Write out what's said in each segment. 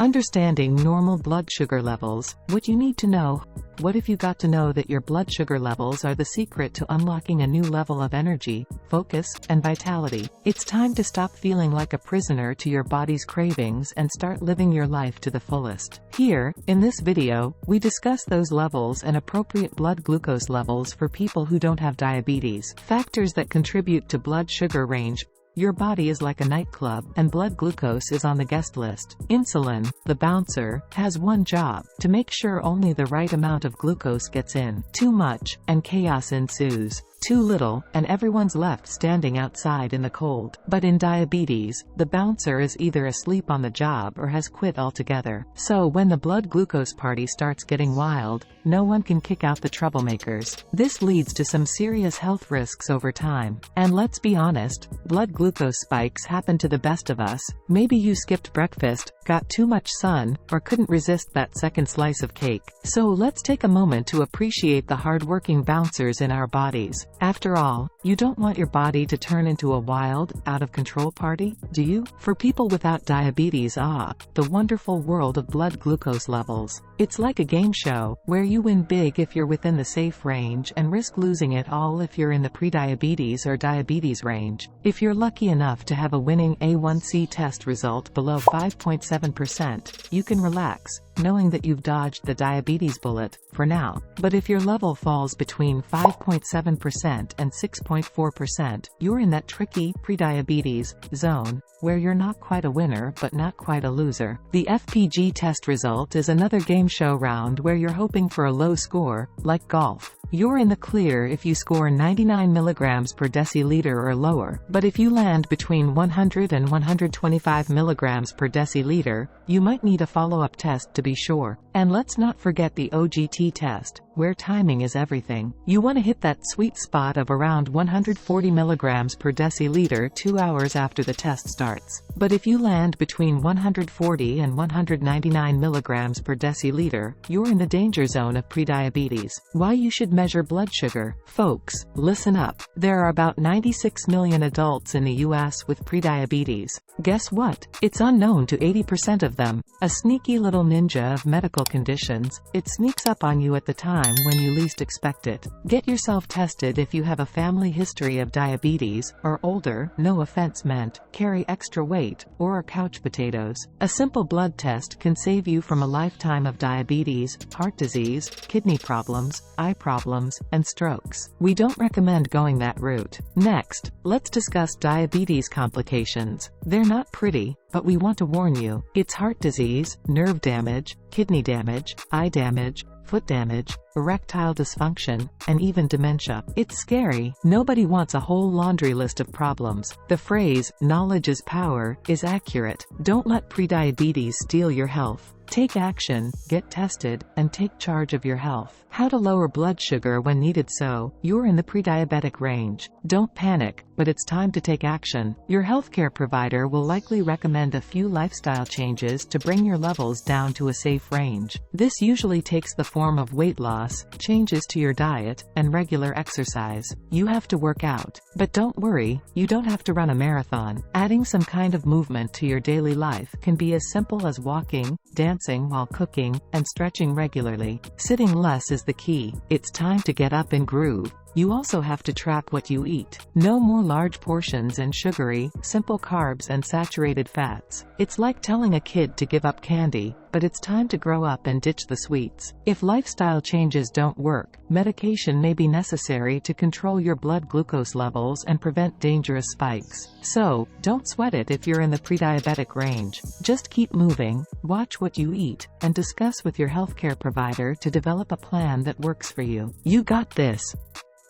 Understanding normal blood sugar levels. What you need to know. What if you got to know that your blood sugar levels are the secret to unlocking a new level of energy, focus, and vitality? It's time to stop feeling like a prisoner to your body's cravings and start living your life to the fullest. Here, in this video, we discuss those levels and appropriate blood glucose levels for people who don't have diabetes. Factors that contribute to blood sugar range. Your body is like a nightclub, and blood glucose is on the guest list. Insulin, the bouncer, has one job: to make sure only the right amount of glucose gets in. Too much, and chaos ensues. Too little, and everyone's left standing outside in the cold. But in diabetes, the bouncer is either asleep on the job or has quit altogether. So when the blood glucose party starts getting wild, no one can kick out the troublemakers. This leads to some serious health risks over time. And let's be honest, blood glucose spikes happen to the best of us. Maybe you skipped breakfast, got too much sun, or couldn't resist that second slice of cake. So let's take a moment to appreciate the hard-working bouncers in our bodies. After all, you don't want your body to turn into a wild, out-of-control party, do you? For people without diabetes, the wonderful world of blood glucose levels. It's like a game show, where you win big if you're within the safe range and risk losing it all if you're in the prediabetes or diabetes range. If you're lucky enough to have a winning A1C test result below 5.7%, you can relax, knowing that you've dodged the diabetes bullet, for now. But if your level falls between 5.7% and 6.4%, you're in that tricky, prediabetes zone, where you're not quite a winner but not quite a loser. The FPG test result is another game show round where you're hoping for a low score, like golf. You're in the clear if you score 99 mg per deciliter or lower, but if you land between 100 and 125 mg per deciliter, you might need a follow-up test to be sure. And let's not forget the OGT test, where timing is everything. You want to hit that sweet spot of around 140 mg per deciliter 2 hours after the test starts. But if you land between 140 and 199 mg per deciliter, you're in the danger zone of prediabetes. Why you should measure blood sugar. Folks, listen up. There are about 96 million adults in the US with prediabetes. Guess what? It's unknown to 80% of them. A sneaky little ninja of medical conditions. It sneaks up on you at the time when you least expect it. Get yourself tested if you have a family history of diabetes, or older, no offense meant, carry extra weight, or are couch potatoes. A simple blood test can save you from a lifetime of diabetes, heart disease, kidney problems, eye problems, and strokes. We don't recommend going that route. Next, let's discuss diabetes complications. They're not pretty, but we want to warn you. It's heart disease, nerve damage, kidney damage, eye damage, foot damage, erectile dysfunction, and even dementia. It's scary. Nobody wants a whole laundry list of problems. The phrase, "knowledge is power," is accurate. Don't let prediabetes steal your health. Take action, get tested, and take charge of your health. How to lower blood sugar when needed. So, you're in the prediabetic range. Don't panic, but it's time to take action. Your healthcare provider will likely recommend a few lifestyle changes to bring your levels down to a safe range. This usually takes the form of weight loss, changes to your diet, and regular exercise. You have to work out. But don't worry, you don't have to run a marathon. Adding some kind of movement to your daily life can be as simple as walking, dancing while cooking, and stretching regularly. Sitting less is the key. It's time to get up and groove. You also have to track what you eat. No more large portions and sugary, simple carbs and saturated fats. It's like telling a kid to give up candy, but it's time to grow up and ditch the sweets. If lifestyle changes don't work, medication may be necessary to control your blood glucose levels and prevent dangerous spikes. So, don't sweat it if you're in the prediabetic range. Just keep moving, watch what you eat, and discuss with your healthcare provider to develop a plan that works for you. You got this.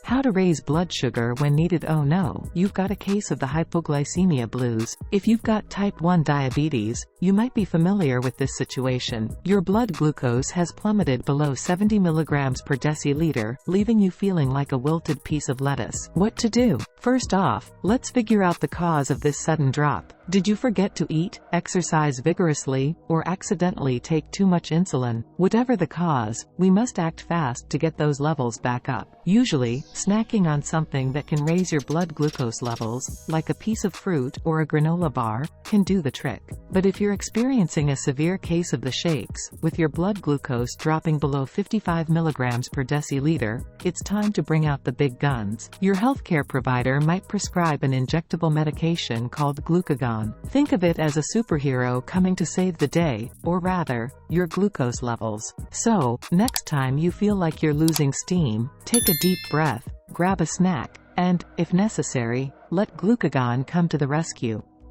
How to raise blood sugar when needed. Oh no, you've got a case of the hypoglycemia blues. If you've got type 1 diabetes, you might be familiar with this situation. Your blood glucose has plummeted below 70 mg per deciliter, leaving you feeling like a wilted piece of lettuce. What to do? First off, let's figure out the cause of this sudden drop. Did you forget to eat, exercise vigorously, or accidentally take too much insulin? Whatever the cause, we must act fast to get those levels back up. Usually, snacking on something that can raise your blood glucose levels, like a piece of fruit or a granola bar, can do the trick. But if you're experiencing a severe case of the shakes, with your blood glucose dropping below 55 milligrams per deciliter, it's time to bring out the big guns. Your healthcare provider might prescribe an injectable medication called glucagon. Think of it as a superhero coming to save the day, or rather, your glucose levels. So, next time you feel like you're losing steam, take a deep breath, grab a snack, and, if necessary, let glucagon come to the rescue.